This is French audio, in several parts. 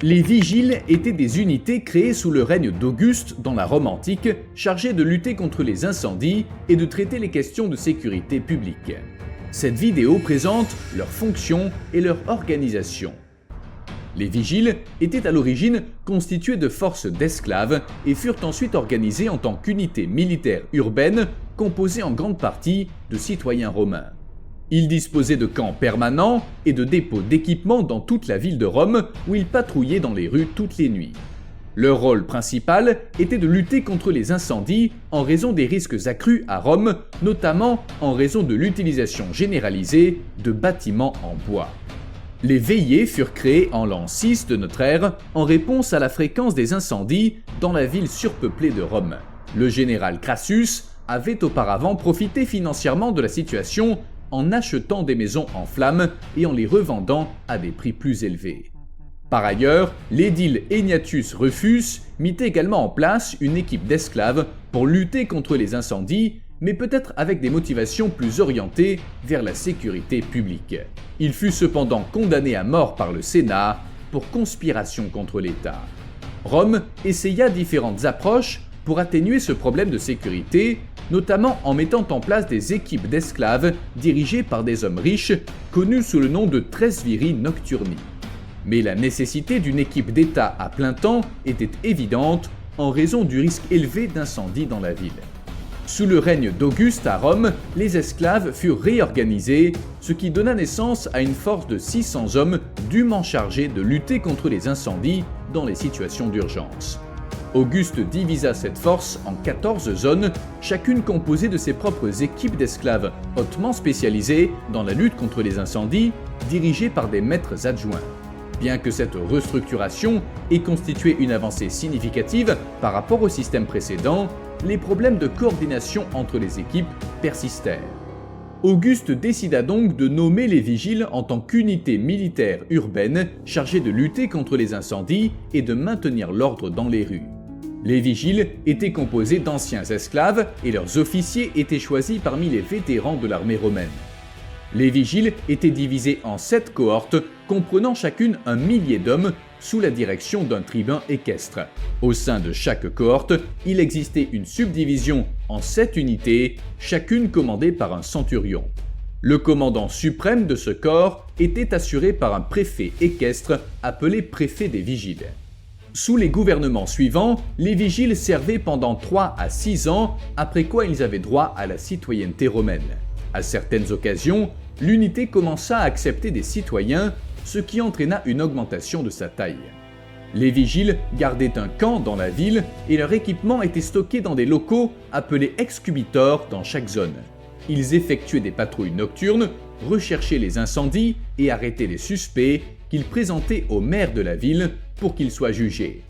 Les vigiles étaient des unités créées sous le règne d'Auguste dans la Rome antique, chargées de lutter contre les incendies et de traiter les questions de sécurité publique. Cette vidéo présente leurs fonctions et leur organisation. Les vigiles étaient à l'origine constitués de forces d'esclaves et furent ensuite organisés en tant qu'unités militaires urbaines composées en grande partie de citoyens romains. Ils disposaient de camps permanents et de dépôts d'équipements dans toute la ville de Rome où ils patrouillaient dans les rues toutes les nuits. Leur rôle principal était de lutter contre les incendies en raison des risques accrus à Rome, notamment en raison de l'utilisation généralisée de bâtiments en bois. Les veillées furent créées en l'an 6 de notre ère en réponse à la fréquence des incendies dans la ville surpeuplée de Rome. Le général Crassus avait auparavant profité financièrement de la situation en achetant des maisons en flammes et en les revendant à des prix plus élevés. Par ailleurs, l'édile Egnatius Rufus mit également en place une équipe d'esclaves pour lutter contre les incendies, mais peut-être avec des motivations plus orientées vers la sécurité publique. Il fut cependant condamné à mort par le Sénat pour conspiration contre l'État. Rome essaya différentes approches pour atténuer ce problème de sécurité, notamment en mettant en place des équipes d'esclaves dirigées par des hommes riches, connus sous le nom de Tresviri Nocturni. Mais la nécessité d'une équipe d'État à plein temps était évidente en raison du risque élevé d'incendie dans la ville. Sous le règne d'Auguste à Rome, les esclaves furent réorganisés, ce qui donna naissance à une force de 600 hommes dûment chargés de lutter contre les incendies dans les situations d'urgence. Auguste divisa cette force en 14 zones, chacune composée de ses propres équipes d'esclaves hautement spécialisées dans la lutte contre les incendies, dirigées par des maîtres adjoints. Bien que cette restructuration ait constitué une avancée significative par rapport au système précédent, les problèmes de coordination entre les équipes persistèrent. Auguste décida donc de nommer les vigiles en tant qu'unité militaire urbaine chargée de lutter contre les incendies et de maintenir l'ordre dans les rues. Les vigiles étaient composés d'anciens esclaves et leurs officiers étaient choisis parmi les vétérans de l'armée romaine. Les vigiles étaient divisés en 7 cohortes comprenant chacune 1 millier d'hommes sous la direction d'un tribun équestre. Au sein de chaque cohorte, il existait une subdivision en 7 unités, chacune commandée par un centurion. Le commandant suprême de ce corps était assuré par un préfet équestre appelé préfet des vigiles. Sous les gouvernements suivants, les vigiles servaient pendant 3 à 6 ans, après quoi ils avaient droit à la citoyenneté romaine. À certaines occasions, l'unité commença à accepter des citoyens, ce qui entraîna une augmentation de sa taille. Les vigiles gardaient un camp dans la ville et leur équipement était stocké dans des locaux appelés excubitors dans chaque zone. Ils effectuaient des patrouilles nocturnes, recherchaient les incendies et arrêtaient les suspects qu'ils présentaient au maire de la ville pour qu'il soit jugé.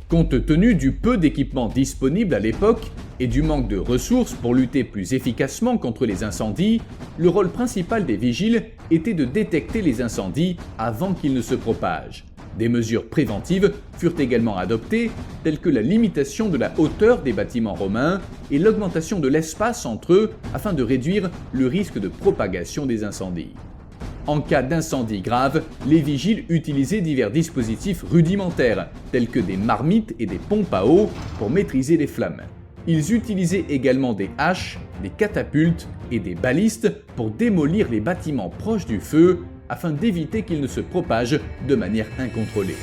Compte tenu du peu d'équipements disponibles à l'époque et du manque de ressources pour lutter plus efficacement contre les incendies, le rôle principal des vigiles était de détecter les incendies avant qu'ils ne se propagent. Des mesures préventives furent également adoptées, telles que la limitation de la hauteur des bâtiments romains et l'augmentation de l'espace entre eux afin de réduire le risque de propagation des incendies. En cas d'incendie grave, les vigiles utilisaient divers dispositifs rudimentaires, tels que des marmites et des pompes à eau pour maîtriser les flammes. Ils utilisaient également des haches, des catapultes et des balistes pour démolir les bâtiments proches du feu afin d'éviter qu'ils ne se propagent de manière incontrôlée.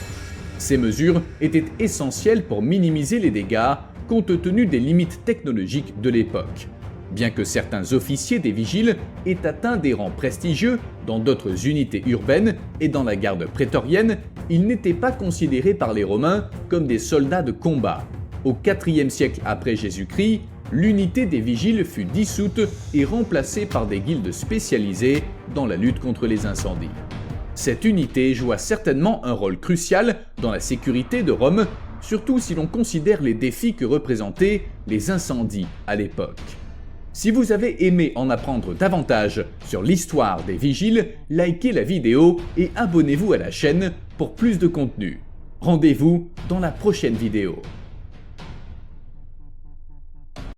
Ces mesures étaient essentielles pour minimiser les dégâts compte tenu des limites technologiques de l'époque. Bien que certains officiers des vigiles aient atteint des rangs prestigieux dans d'autres unités urbaines et dans la garde prétorienne, ils n'étaient pas considérés par les Romains comme des soldats de combat. Au IVe siècle après Jésus-Christ, l'unité des vigiles fut dissoute et remplacée par des guildes spécialisées dans la lutte contre les incendies. Cette unité joua certainement un rôle crucial dans la sécurité de Rome, surtout si l'on considère les défis que représentaient les incendies à l'époque. Si vous avez aimé en apprendre davantage sur l'histoire des vigiles, likez la vidéo et abonnez-vous à la chaîne pour plus de contenu. Rendez-vous dans la prochaine vidéo.